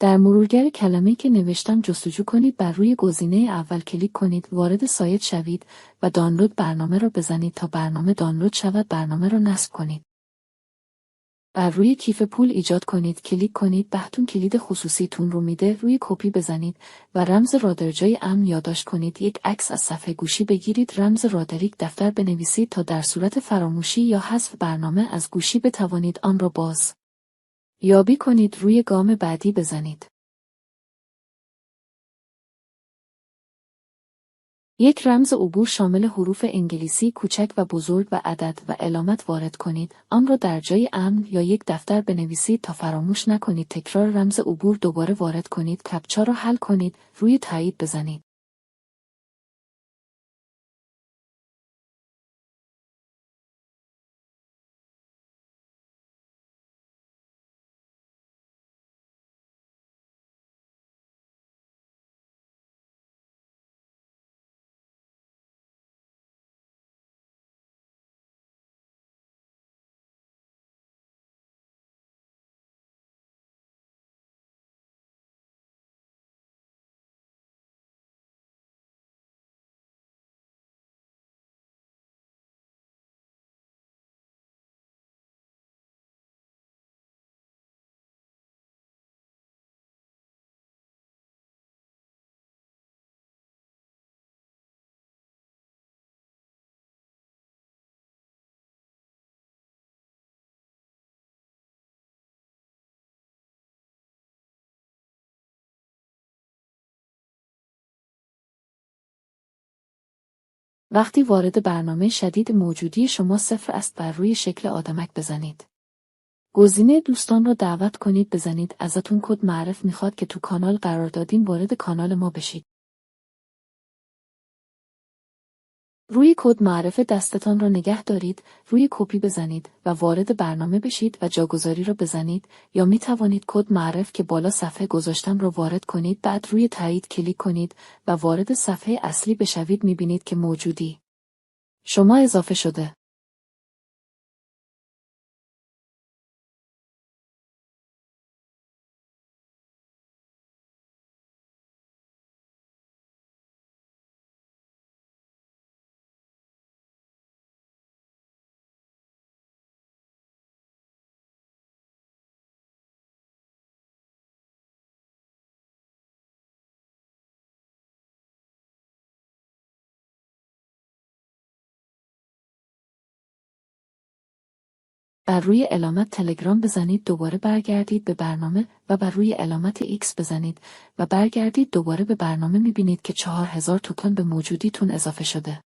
در مرورگر کلمه‌ای که نوشتم جستجو کنید، بر روی گزینه اول کلیک کنید، وارد سایت شوید و دانلود برنامه را بزنید تا برنامه دانلود شود. برنامه را نصب کنید. بر روی کیف پول ایجاد کنید، کلیک کنید. بهتون کلید خصوصیتون رو میده، روی کپی بزنید و رمز رادرجای امن یادداشت کنید. یک عکس از صفحه گوشی بگیرید، رمز رادریک دفتر بنویسید تا در صورت فراموشی یا حذف برنامه از گوشی بتوانید آن را باز یابی کنید. روی گام بعدی بزنید. یک رمز عبور شامل حروف انگلیسی کوچک و بزرگ و عدد و علامت وارد کنید. آن را در جای امن یا یک دفتر بنویسید تا فراموش نکنید. تکرار رمز عبور دوباره وارد کنید. کپچا را حل کنید. روی تایید بزنید. وقتی وارد برنامه شدید موجودی شما صفر است، بر روی شکل آدمک بزنید. گزینه دوستان را دعوت کنید بزنید. ازتون کد معرف میخواد که تو کانال قرار دادیم، وارد کانال ما بشید. روی کد معرف دستتان را نگه دارید، روی کپی بزنید و وارد برنامه بشید و جاگذاری را بزنید، یا می توانید کد معرف که بالا صفحه گذاشتم را وارد کنید. بعد روی تایید کلیک کنید و وارد صفحه اصلی بشوید. می بینید که موجودی شما اضافه شده. بر روی علامت تلگرام بزنید، دوباره برگردید به برنامه و بر روی علامت ایکس بزنید و برگردید دوباره به برنامه. می‌بینید که 4000 توکن به موجودیتون اضافه شده.